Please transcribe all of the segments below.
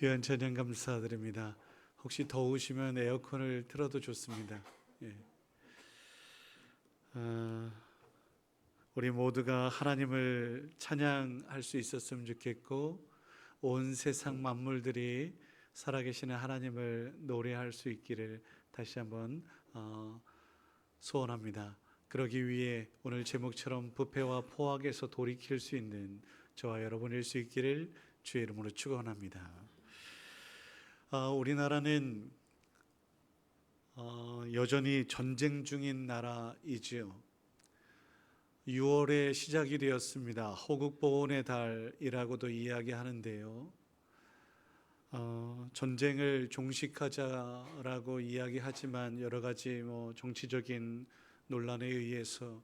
귀한 찬양 감사드립니다. 혹시 더우시면 에어컨을 틀어도 좋습니다. 예. 우리 모두가 하나님을 찬양할 수 있었으면 좋겠고, 온 세상 만물들이 살아계시는 하나님을 노래할 수 있기를 다시 한번 소원합니다. 그러기 위해 오늘 제목처럼 부패와 포악에서 돌이킬 수 있는 저와 여러분일 수 있기를 주의 이름으로 축원합니다. 우리나라는 여전히 전쟁 중인 나라이지요. 6월에 시작이 되었습니다. 호국보훈의 달이라고도 이야기하는데요. 전쟁을 종식하자라고 이야기하지만 여러 가지 정치적인 논란에 의해서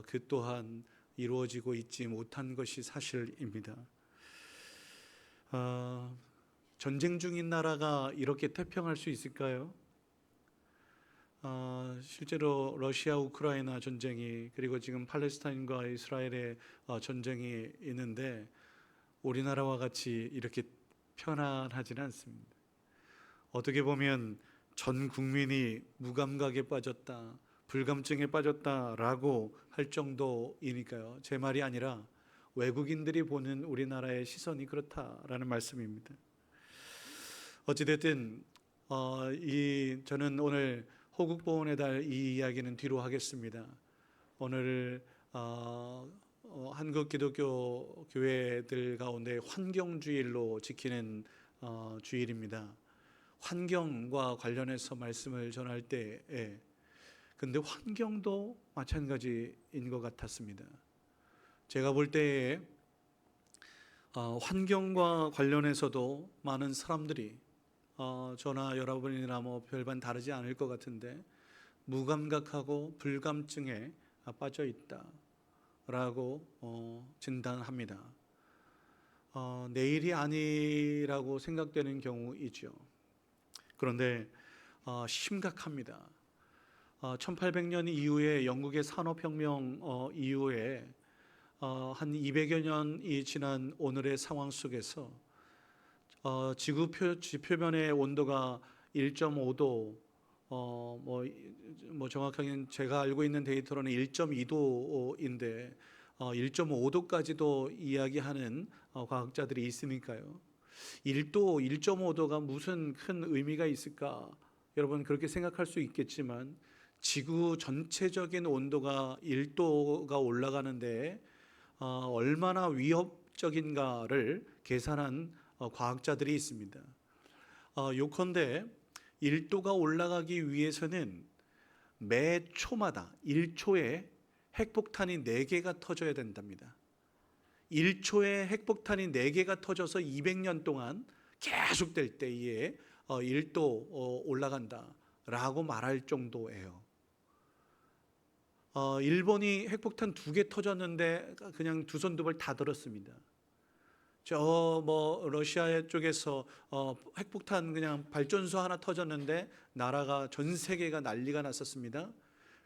그 또한 이루어지고 있지 못한 것이 사실입니다. 전쟁 중인 나라가 이렇게 태평할 수 있을까요? 실제로 러시아 우크라이나 전쟁이, 그리고 지금 팔레스타인과 이스라엘의 전쟁이 있는데 우리나라와 같이 이렇게 편안하지는 않습니다. 어떻게 보면 전 국민이 무감각에 빠졌다, 불감증에 빠졌다라고 할 정도이니까요. 제 말이 아니라 외국인들이 보는 우리나라의 시선이 그렇다라는 말씀입니다. 어찌됐든 저는 오늘 호국보훈의 달 이 이야기는 뒤로 하겠습니다. 오늘 한국 기독교 교회들 가운데 환경주일로 지키는 주일입니다. 환경과 관련해서 말씀을 전할 때에 근데 환경도 마찬가지인 것 같았습니다. 제가 볼 때에 환경과 관련해서도 많은 사람들이 저나 여러분이나 별반 다르지 않을 것 같은데 무감각하고 불감증에 빠져 있다라고 진단합니다. 내일이 아니라고 생각되는 경우이죠. 그런데 심각합니다. 1800년 이후에 영국의 산업혁명 이후에 한 200여 년이 지난 오늘의 상황 속에서 지구 지표면의 온도가 1.5도, 정확하게는 제가 알고 있는 데이터로는 1.2도인데 1.5도까지도 이야기하는 과학자들이 있으니까요. 1도, 1.5도가 무슨 큰 의미가 있을까? 여러분 그렇게 생각할 수 있겠지만 지구 전체적인 온도가 1도가 올라가는데 얼마나 위협적인가를 계산한 과학자들이 있습니다. 요컨대 1도가 올라가기 위해서는 매 초마다 1초에 핵폭탄이 4개가 터져야 된답니다. 1초에 핵폭탄이 4개가 터져서 200년 동안 계속될 때에 1도 올라간다라고 말할 정도예요. 일본이 핵폭탄 2개 터졌는데 그냥 두 손 두 발 다 들었습니다. 러시아 쪽에서 핵폭탄 그냥 발전소 하나 터졌는데 나라가 전 세계가 난리가 났었습니다.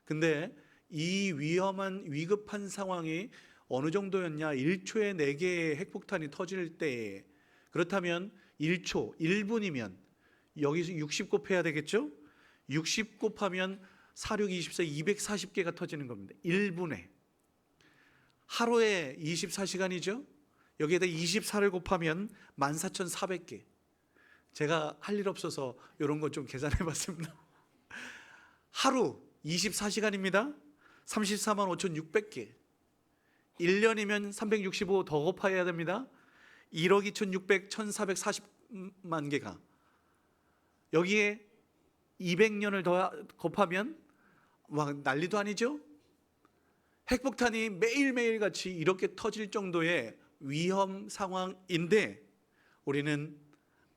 근데 이 위급한 상황이 어느 정도였냐? 1초에 4개의 핵폭탄이 터질 때에, 그렇다면 1초, 1분이면 여기서 60 곱해야 되겠죠? 60 곱하면 4, 6, 24, 240개가 터지는 겁니다. 1분에. 하루에 24시간이죠? 여기에다 24를 곱하면 14,400개. 제가 할 일 없어서 이런 거 좀 계산해 봤습니다. 하루 24시간입니다. 34만 5,600개. 1년이면 365 더 곱해야 됩니다. 1억 2,600, 1,440만 개가. 여기에 200년을 더 곱하면 막 난리도 아니죠? 핵폭탄이 매일매일 같이 이렇게 터질 정도의 위험 상황인데 우리는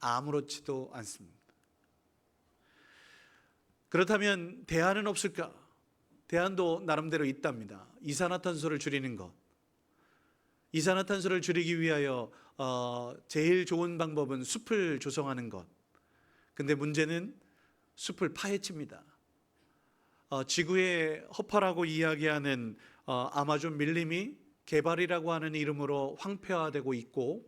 아무렇지도 않습니다. 그렇다면 대안은 없을까? 대안도 나름대로 있답니다. 이산화탄소를 줄이는 것. 이산화탄소를 줄이기 위하여 제일 좋은 방법은 숲을 조성하는 것. 근데 문제는 숲을 파헤칩니다. 지구의 허파라고 이야기하는 아마존 밀림이 개발이라고 하는 이름으로 황폐화되고 있고,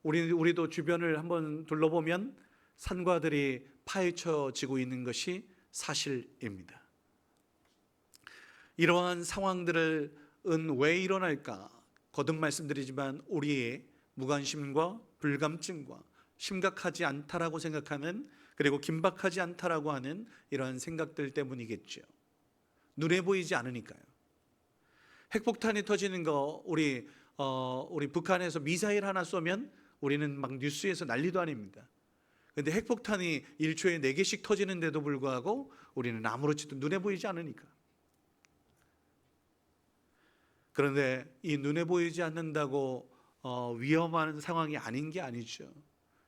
우리도 주변을 한번 둘러보면 산과들이 파헤쳐지고 있는 것이 사실입니다. 이러한 상황들은 왜 일어날까? 거듭 말씀드리지만 우리의 무관심과 불감증과 심각하지 않다라고 생각하는, 그리고 긴박하지 않다라고 하는 이러한 생각들 때문이겠죠. 눈에 보이지 않으니까요. 핵폭탄이 터지는 거 우리 북한에서 미사일 하나 쏘면 우리는 막 뉴스에서 난리도 아닙니다. 그런데 핵폭탄이 1초에 4개씩 터지는데도 불구하고 우리는 아무렇지도 눈에 보이지 않으니까. 그런데 이 눈에 보이지 않는다고 위험한 상황이 아닌 게 아니죠.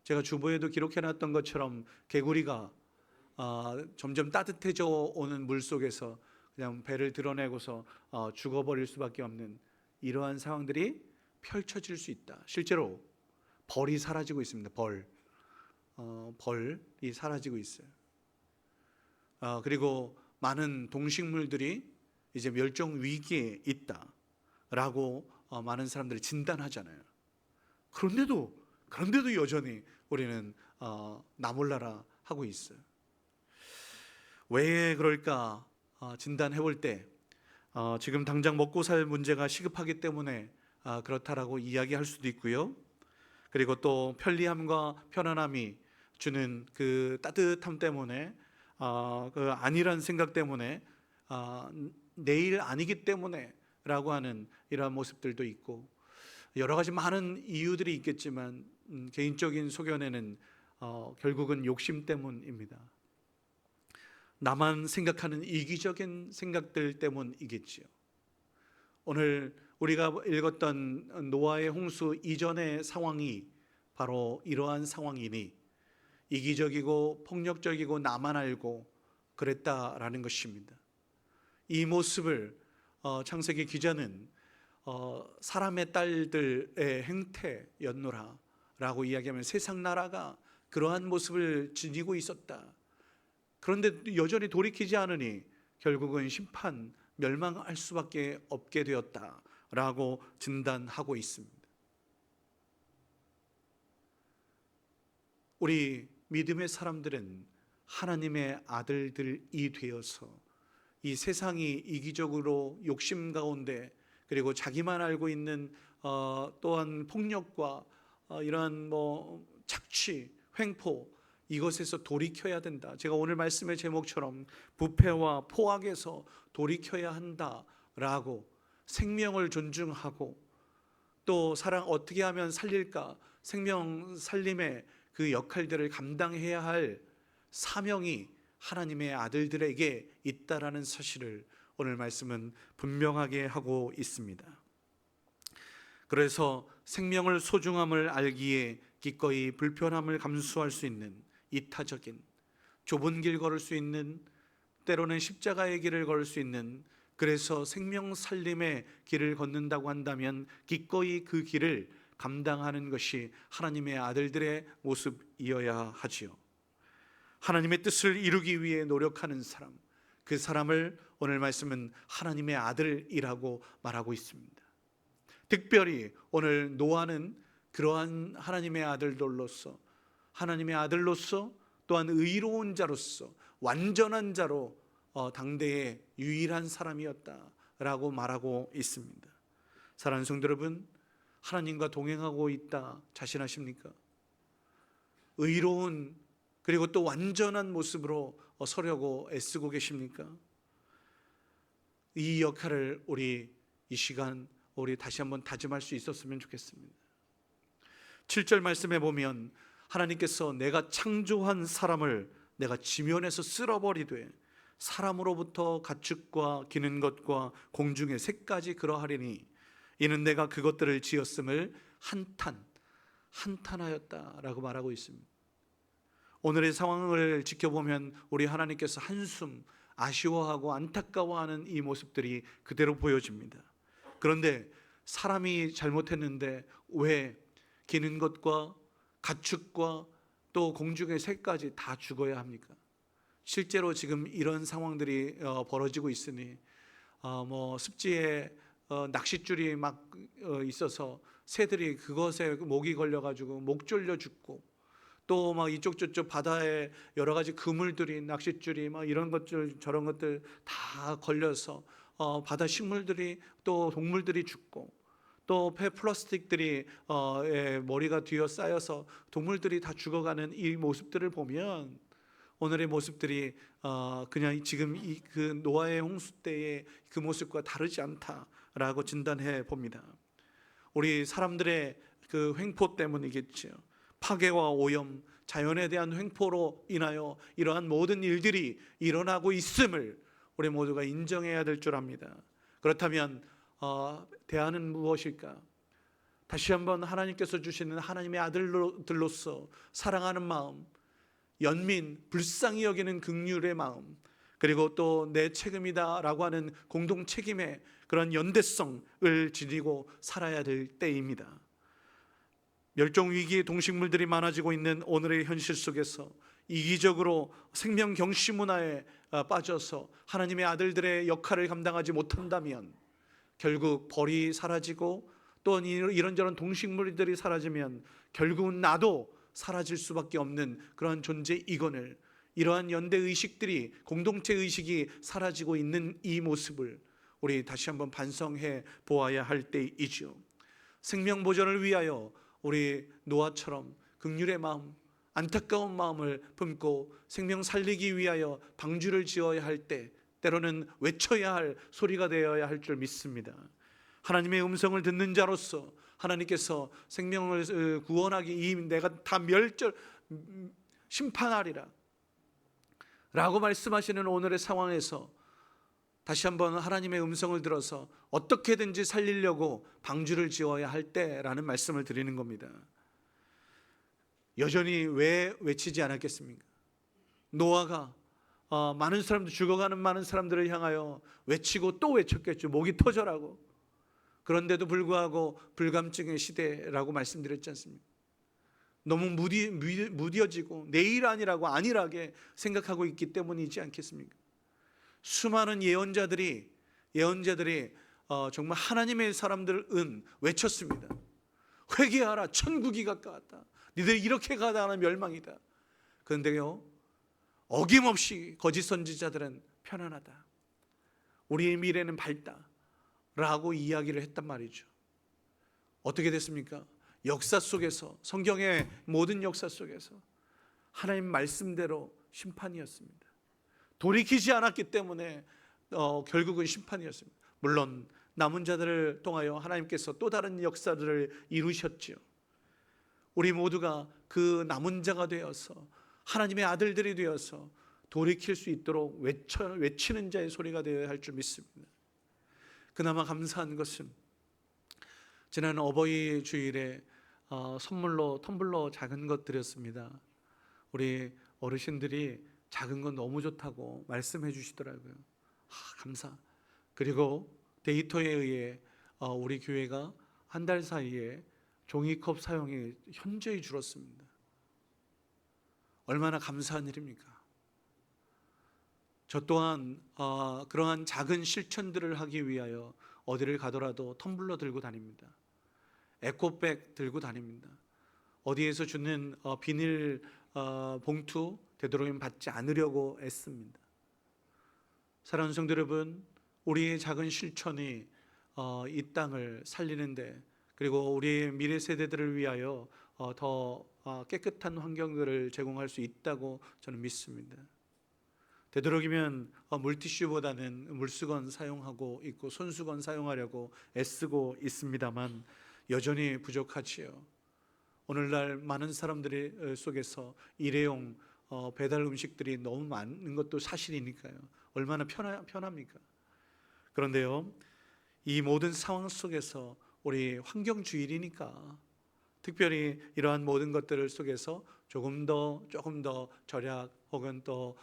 제가 주보에도 기록해놨던 것처럼 개구리가 점점 따뜻해져 오는 물 속에서 그냥 배를 드러내고서 죽어버릴 수밖에 없는 이러한 상황들이 펼쳐질 수 있다. 실제로 벌이 사라지고 있습니다. 벌이 사라지고 있어요. 그리고 많은 동식물들이 이제 멸종 위기에 있다라고 많은 사람들이 진단하잖아요. 그런데도 여전히 우리는 나몰라라 하고 있어요. 왜 그럴까 진단해 볼 때 지금 당장 먹고 살 문제가 시급하기 때문에 그렇다라고 이야기할 수도 있고요. 그리고 또 편리함과 편안함이 주는 그 따뜻함 때문에 그 아니란 생각 때문에 내일 아니기 때문에 라고 하는 이러한 모습들도 있고, 여러 가지 많은 이유들이 있겠지만 개인적인 소견에는 결국은 욕심 때문입니다. 나만 생각하는 이기적인 생각들 때문이겠지요. 오늘 우리가 읽었던 노아의 홍수 이전의 상황이 바로 이러한 상황이니 이기적이고 폭력적이고 나만 알고 그랬다라는 것입니다. 이 모습을 창세기 기자는 사람의 딸들의 행태였노라 라고 이야기하면 세상 나라가 그러한 모습을 지니고 있었다. 그런데 여전히 돌이키지 않으니 결국은 심판, 멸망할 수밖에 없게 되었다라고 진단하고 있습니다. 우리 믿음의 사람들은 하나님의 아들들이 되어서 이 세상이 이기적으로 욕심 가운데, 그리고 자기만 알고 있는 또한 폭력과 이러한 착취, 횡포, 이것에서 돌이켜야 된다. 제가 오늘 말씀의 제목처럼 부패와 포악에서 돌이켜야 한다라고, 생명을 존중하고 또 사랑 어떻게 하면 살릴까, 생명 살림의 그 역할들을 감당해야 할 사명이 하나님의 아들들에게 있다라는 사실을 오늘 말씀은 분명하게 하고 있습니다. 그래서 생명을 소중함을 알기에 기꺼이 불편함을 감수할 수 있는 이타적인, 좁은 길 걸을 수 있는, 때로는 십자가의 길을 걸을 수 있는, 그래서 생명 살림의 길을 걷는다고 한다면 기꺼이 그 길을 감당하는 것이 하나님의 아들들의 모습이어야 하지요. 하나님의 뜻을 이루기 위해 노력하는 사람, 그 사람을 오늘 말씀은 하나님의 아들이라고 말하고 있습니다. 특별히 오늘 노아는 그러한 하나님의 아들들로서, 하나님의 아들로서 또한 의로운 자로서 완전한 자로 당대의 유일한 사람이었다라고 말하고 있습니다. 사랑하는 성도 여러분, 하나님과 동행하고 있다 자신하십니까? 의로운 그리고 또 완전한 모습으로 서려고 애쓰고 계십니까? 이 역할을 우리 이 시간 우리 다시 한번 다짐할 수 있었으면 좋겠습니다. 7절 말씀에 보면 하나님께서 내가 창조한 사람을 내가 지면에서 쓸어버리되 사람으로부터 가축과 기는 것과 공중의 새까지 그러하리니 이는 내가 그것들을 지었음을 한탄하였다라고 말하고 있습니다. 오늘의 상황을 지켜보면 우리 하나님께서 한숨 아쉬워하고 안타까워하는 이 모습들이 그대로 보여집니다. 그런데 사람이 잘못했는데 왜 기는 것과 가축과 또 공중의 새까지 다 죽어야 합니까? 실제로 지금 이런 상황들이 벌어지고 있으니 습지에 낚싯줄이 막 있어서 새들이 그것에 목이 걸려가지고 목 졸려 죽고, 또 막 이쪽 저쪽 바다에 여러 가지 그물들이, 낚싯줄이 막 이런 것들 저런 것들 다 걸려서 바다 식물들이, 또 동물들이 죽고, 또 플라스틱들이 머리가 뒤어 쌓여서 동물들이 다 죽어가는 이 모습들을 보면 오늘의 모습들이 그냥 지금 그 노아의 홍수 때의 그 모습과 다르지 않다라고 진단해 봅니다. 우리 사람들의 그 횡포 때문이겠죠. 파괴와 오염, 자연에 대한 횡포로 인하여 이러한 모든 일들이 일어나고 있음을 우리 모두가 인정해야 될 줄 압니다. 그렇다면 대안은 무엇일까? 다시 한번 하나님께서 주시는 하나님의 아들들로서 사랑하는 마음, 연민, 불쌍히 여기는 긍휼의 마음, 그리고 또 내 책임이다라고 하는 공동 책임의 그런 연대성을 지니고 살아야 될 때입니다. 멸종 위기의 동식물들이 많아지고 있는 오늘의 현실 속에서 이기적으로 생명 경시 문화에 빠져서 하나님의 아들들의 역할을 감당하지 못한다면 결국 벌이 사라지고 또 이런저런 동식물들이 사라지면 결국은 나도 사라질 수밖에 없는 그러한 존재이건을, 이러한 연대의식들이, 공동체의식이 사라지고 있는 이 모습을 우리 다시 한번 반성해 보아야 할 때이죠. 생명 보존을 위하여 우리 노아처럼 긍휼의 마음, 안타까운 마음을 품고 생명 살리기 위하여 방주를 지어야 할 때, 때로는 외쳐야 할 소리가 되어야 할 줄 믿습니다. 하나님의 음성을 듣는 자로서 하나님께서 생명을 구원하기, 내가 다 심판하리라 라고 말씀하시는 오늘의 상황에서 다시 한번 하나님의 음성을 들어서 어떻게든지 살리려고 방주를 지어야 할 때라는 말씀을 드리는 겁니다. 여전히 왜 외치지 않았겠습니까? 노아가 많은 사람들, 죽어가는 많은 사람들을 향하여 외치고 또 외쳤겠죠. 목이 터져라고. 그런데도 불구하고 불감증의 시대라고 말씀드렸지 않습니까? 너무 무뎌지고 내일 아니라고 안일하게 생각하고 있기 때문이지 않겠습니까? 수많은 예언자들이 정말 하나님의 사람들은 외쳤습니다. 회개하라, 천국이 가까웠다. 니들 이렇게 가다하는 멸망이다. 그런데요, 어김없이 거짓 선지자들은 편안하다, 우리의 미래는 밝다 라고 이야기를 했단 말이죠. 어떻게 됐습니까? 역사 속에서, 성경의 모든 역사 속에서 하나님 말씀대로 심판이었습니다. 돌이키지 않았기 때문에 결국은 심판이었습니다. 물론 남은 자들을 통하여 하나님께서 또 다른 역사들을 이루셨죠. 우리 모두가 그 남은 자가 되어서 하나님의 아들들이 되어서 돌이킬 수 있도록 외치는 자의 소리가 되어야 할 줄 믿습니다. 그나마 감사한 것은 지난 어버이 주일에 선물로 텀블러 작은 것 드렸습니다. 우리 어르신들이 작은 건 너무 좋다고 말씀해 주시더라고요. 감사. 그리고 데이터에 의해 우리 교회가 한 달 사이에 종이컵 사용이 현저히 줄었습니다. 얼마나 감사한 일입니까? 저 또한 그러한 작은 실천들을 하기 위하여 어디를 가더라도 텀블러 들고 다닙니다. 에코백 들고 다닙니다. 어디에서 주는 비닐 봉투 되도록이면 받지 않으려고 애씁니다. 사랑하는 성도 여러분, 우리의 작은 실천이 이 땅을 살리는데, 그리고 우리의 미래 세대들을 위하여 더 깨끗한 환경들을 제공할 수 있다고 저는 믿습니다. 되도록이면 물티슈보다는 물수건 사용하고 있고 손수건 사용하려고 애쓰고 있습니다만 여전히 부족하지요. 오늘날 많은 사람들이 속에서 일회용 배달 음식들이 너무 많은 것도 사실이니까요. 얼마나 편합니까? 그런데요, 이 모든 상황 속에서 우리 환경주일이니까 특별히 이러한 모든 것들을 속에서 조금 더 절약 혹은 또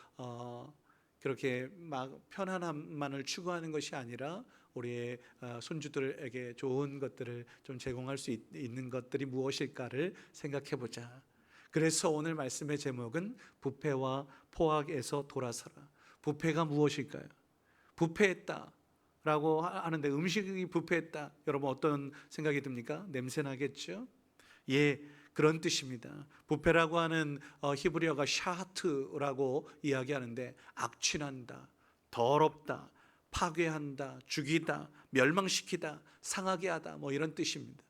그렇게 막 편안함만을 추구하는 것이 아니라 우리의 손주들에게 좋은 것들을 좀 제공할 수 있는 것들이 무엇일까를 생각해 보자. 그래서 오늘 말씀의 제목은 부패와 포악에서 돌아서라. 부패가 무엇일까요? 부패했다. 라고 하는데 음식이 부패했다. 여러분 어떤 생각이 듭니까? 냄새 나겠죠? 예, 그런 뜻입니다. 부패라고 하는 히브리어가 샤하트라고 이야기하는데 악취난다, 더럽다, 파괴한다, 죽이다, 멸망시키다, 상하게 하다, 뭐 이런 뜻입니다.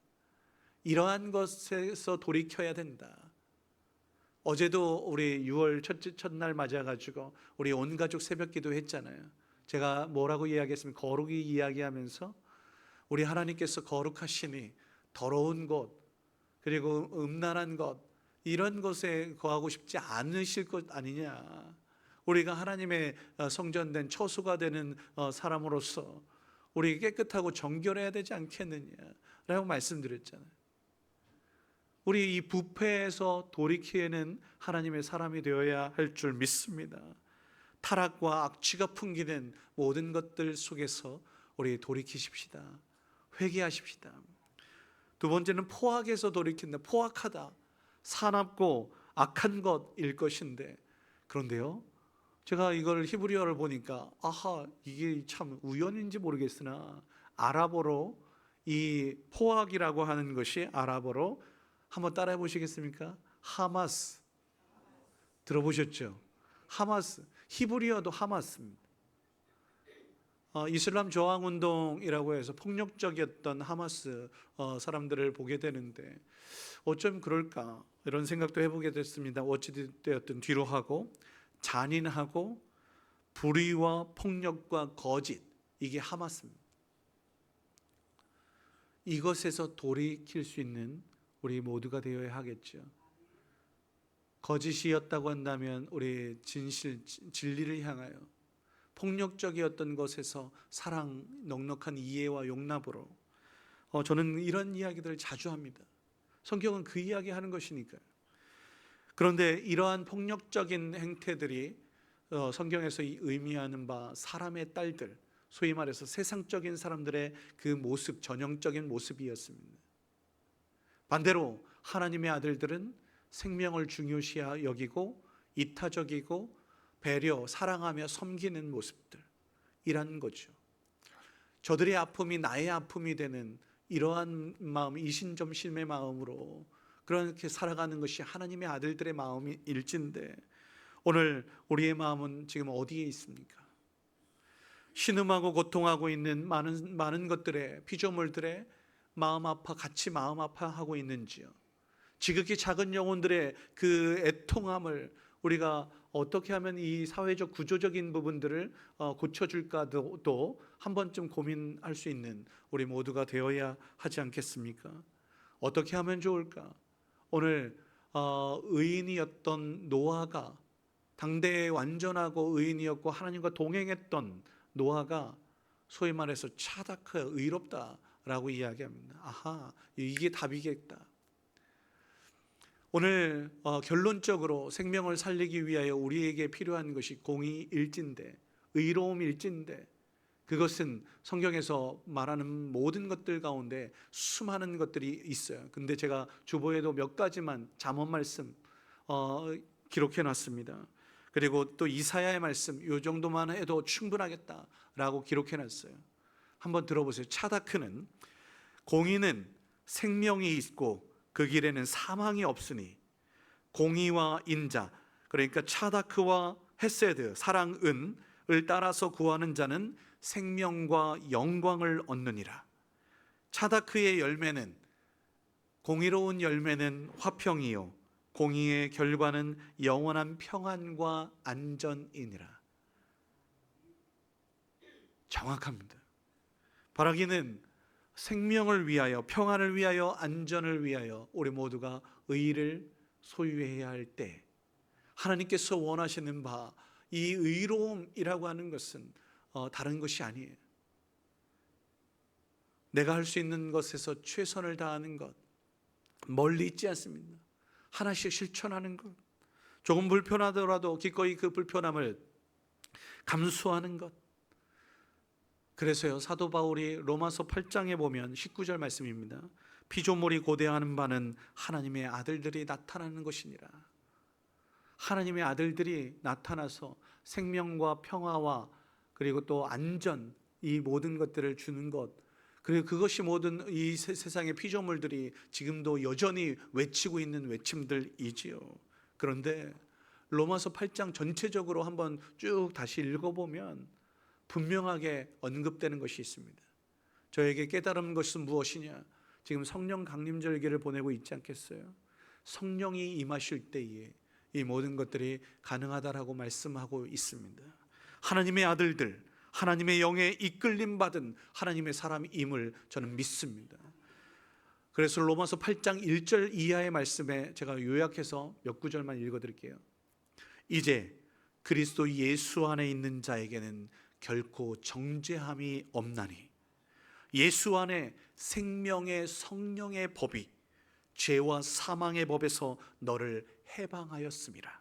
이러한 것에서 돌이켜야 된다. 어제도 우리 6월 첫날 맞아가지고 우리 온 가족 새벽 기도 했잖아요. 제가 뭐라고 이야기했습니까? 거룩이 이야기하면서 우리 하나님께서 거룩하시니 더러운 곳, 그리고 음란한 것, 이런 것에 거하고 싶지 않으실 것 아니냐. 우리가 하나님의 성전된 처소가 되는 사람으로서 우리 깨끗하고 정결해야 되지 않겠느냐라고 말씀드렸잖아요. 우리 이 부패에서 돌이키는 하나님의 사람이 되어야 할 줄 믿습니다. 타락과 악취가 풍기는 모든 것들 속에서 우리 돌이키십시다. 회개하십시다. 두 번째는 포악에서 돌이킨다. 포악하다, 사납고 악한 것일 것인데, 그런데요, 제가 이걸 히브리어를 보니까 아하, 이게 참 우연인지 모르겠으나 아랍어로 이 포악이라고 하는 것이 아랍어로 한번 따라해 보시겠습니까? 하마스. 들어보셨죠? 하마스. 히브리어도 하마스입니다. 이슬람 저항운동이라고 해서 폭력적이었던 하마스 사람들을 보게 되는데 어쩜 그럴까 이런 생각도 해보게 됐습니다. 어찌되었든 뒤로 하고, 잔인하고 불의와 폭력과 거짓, 이게 하마스입니다. 이것에서 돌이킬 수 있는 우리 모두가 되어야 하겠죠. 거짓이었다고 한다면 우리 진리를 향하여, 폭력적이었던 것에서 사랑, 넉넉한 이해와 용납으로, 저는 이런 이야기들을 자주 합니다. 성경은 그 이야기 하는 것이니까요. 그런데 이러한 폭력적인 행태들이 성경에서 의미하는 바 사람의 딸들, 소위 말해서 세상적인 사람들의 그 모습, 전형적인 모습이었습니다. 반대로 하나님의 아들들은 생명을 중요시 여기고 이타적이고 배려, 사랑하며 섬기는 모습들이라는 거죠. 저들의 아픔이 나의 아픔이 되는 이러한 마음, 이신점심의 마음으로 그렇게 살아가는 것이 하나님의 아들들의 마음일진데, 오늘 우리의 마음은 지금 어디에 있습니까? 신음하고 고통하고 있는 많은 것들에, 피조물들의 마음 아파, 같이 마음 아파하고 있는지요? 지극히 작은 영혼들의 그 애통함을 우리가 어떻게 하면 이 사회적 구조적인 부분들을 고쳐줄까도 한 번쯤 고민할 수 있는 우리 모두가 되어야 하지 않겠습니까? 어떻게 하면 좋을까? 오늘 의인이었던 노아가, 당대에 완전하고 의인이었고 하나님과 동행했던 노아가 소위 말해서 차다크, 의롭다라고 이야기합니다. 아하, 이게 답이겠다. 오늘 결론적으로 생명을 살리기 위하여 우리에게 필요한 것이 공의일진데, 의로움일진데, 그것은 성경에서 말하는 모든 것들 가운데 수많은 것들이 있어요. 근데 제가 주보에도 몇 가지만 잠언 말씀 기록해 놨습니다. 그리고 또 이사야의 말씀, 이 정도만 해도 충분하겠다라고 기록해 놨어요. 한번 들어보세요. 차다크는, 공의는 생명이 있고 그 길에는 사망이 없으니, 공의와 인자, 그러니까 차다크와 헤세드, 사랑, 은을 따라서 구하는 자는 생명과 영광을 얻느니라. 차다크의 열매는, 공의로운 열매는 화평이요 공의의 결과는 영원한 평안과 안전이니라. 정확합니다. 바라기는 생명을 위하여, 평안을 위하여, 안전을 위하여 우리 모두가 의를 소유해야 할 때, 하나님께서 원하시는 바 이 의로움이라고 하는 것은 다른 것이 아니에요. 내가 할 수 있는 것에서 최선을 다하는 것, 멀리 있지 않습니다. 하나씩 실천하는 것, 조금 불편하더라도 기꺼이 그 불편함을 감수하는 것. 그래서요, 사도 바울이 로마서 8장에 보면 19절 말씀입니다. 피조물이 고대하는 바는 하나님의 아들들이 나타나는 것이니라. 하나님의 아들들이 나타나서 생명과 평화와 그리고 또 안전, 이 모든 것들을 주는 것, 그리고 그것이 모든 이 세상의 피조물들이 지금도 여전히 외치고 있는 외침들이지요. 그런데 로마서 8장 전체적으로 한번 쭉 다시 읽어보면 분명하게 언급되는 것이 있습니다. 저에게 깨달은 것은 무엇이냐? 지금 성령 강림절기를 보내고 있지 않겠어요? 성령이 임하실 때에 이 모든 것들이 가능하다라고 말씀하고 있습니다. 하나님의 아들들, 하나님의 영에 이끌림 받은 하나님의 사람임을 저는 믿습니다. 그래서 로마서 8장 1절 이하의 말씀에 제가 요약해서 몇 구절만 읽어드릴게요. 이제 그리스도 예수 안에 있는 자에게는 결코 정죄함이 없나니 예수 안에 생명의 성령의 법이 죄와 사망의 법에서 너를 해방하였음이라.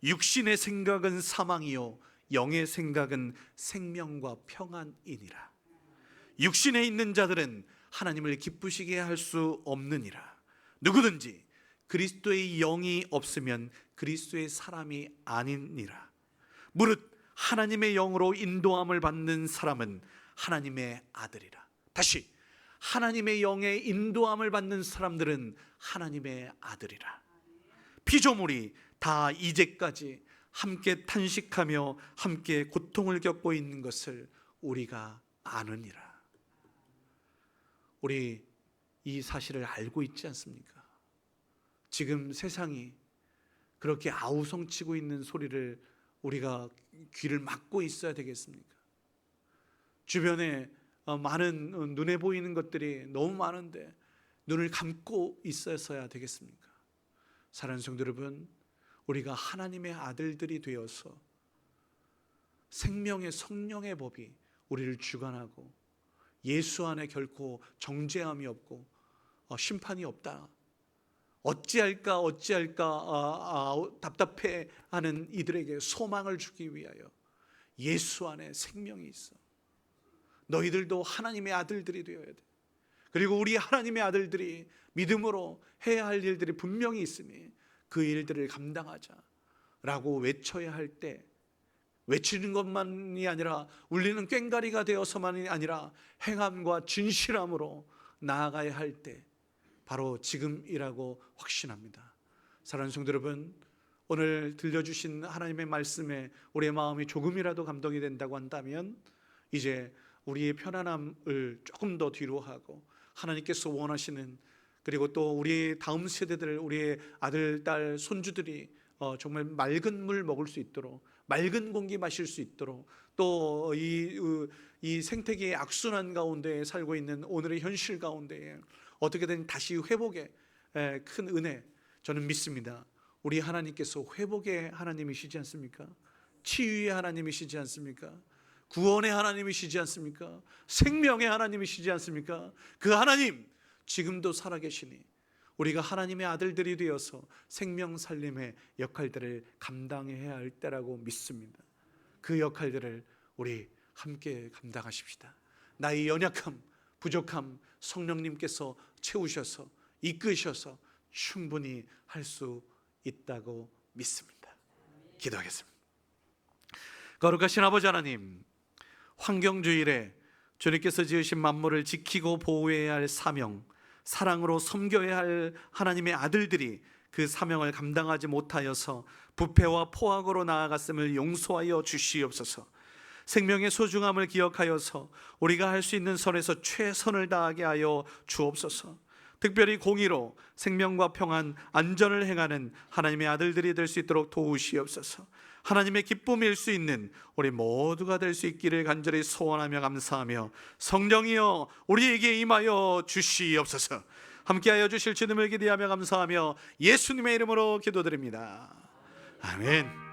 육신의 생각은 사망이요 영의 생각은 생명과 평안이니라. 육신에 있는 자들은 하나님을 기쁘시게 할 수 없느니라. 누구든지 그리스도의 영이 없으면 그리스도의 사람이 아니니라. 무릇 하나님의 영으로 인도함을 받는 사람은 하나님의 아들이라. 다시, 하나님의 영에 인도함을 받는 사람들은 하나님의 아들이라. 피조물이 다 이제까지 함께 탄식하며 함께 고통을 겪고 있는 것을 우리가 아느니라. 우리 이 사실을 알고 있지 않습니까? 지금 세상이 그렇게 아우성치고 있는 소리를 우리가 귀를 막고 있어야 되겠습니까? 주변에 많은 눈에 보이는 것들이 너무 많은데 눈을 감고 있어야 되겠습니까? 사랑하는 성도 여러분, 우리가 하나님의 아들들이 되어서 생명의 성령의 법이 우리를 주관하고 예수 안에 결코 정죄함이 없고 심판이 없다. 어찌할까 답답해하는 이들에게 소망을 주기 위하여 예수 안에 생명이 있어. 너희들도 하나님의 아들들이 되어야 돼. 그리고 우리 하나님의 아들들이 믿음으로 해야 할 일들이 분명히 있으니 그 일들을 감당하자라고 외쳐야 할 때, 외치는 것만이 아니라 울리는 꽹과리가 되어서만이 아니라 행함과 진실함으로 나아가야 할 때 바로 지금이라고 확신합니다. 사랑하는 성도 여러분, 오늘 들려주신 하나님의 말씀에 우리의 마음이 조금이라도 감동이 된다고 한다면 이제 우리의 편안함을 조금 더 뒤로 하고 하나님께서 원하시는, 그리고 또 우리 다음 세대들, 우리의 아들, 딸, 손주들이 정말 맑은 물 먹을 수 있도록, 맑은 공기 마실 수 있도록, 또 이 생태계의 악순환 가운데 살고 있는 오늘의 현실 가운데 어떻게든 다시 회복의 큰 은혜, 저는 믿습니다. 우리 하나님께서 회복의 하나님이시지 않습니까? 치유의 하나님이시지 않습니까? 구원의 하나님이시지 않습니까? 생명의 하나님이시지 않습니까? 그 하나님 지금도 살아계시니 우리가 하나님의 아들들이 되어서 생명 살림의 역할들을 감당해야 할 때라고 믿습니다. 그 역할들을 우리 함께 감당하십시다. 나의 연약함, 부족함 성령님께서 채우셔서 이끄셔서 충분히 할 수 있다고 믿습니다. 기도하겠습니다. 거룩하신 아버지 하나님, 환경주일에 주님께서 지으신 만물을 지키고 보호해야 할 사명, 사랑으로 섬겨야 할 하나님의 아들들이 그 사명을 감당하지 못하여서 부패와 포악으로 나아갔음을 용서하여 주시옵소서. 생명의 소중함을 기억하여서 우리가 할 수 있는 선에서 최선을 다하게 하여 주옵소서. 특별히 공의로 생명과 평안, 안전을 행하는 하나님의 아들들이 될 수 있도록 도우시옵소서. 하나님의 기쁨일 수 있는 우리 모두가 될 수 있기를 간절히 소원하며 감사하며, 성령이여 우리에게 임하여 주시옵소서. 함께하여 주실 주님을 기대하며 감사하며 예수님의 이름으로 기도드립니다. 아멘.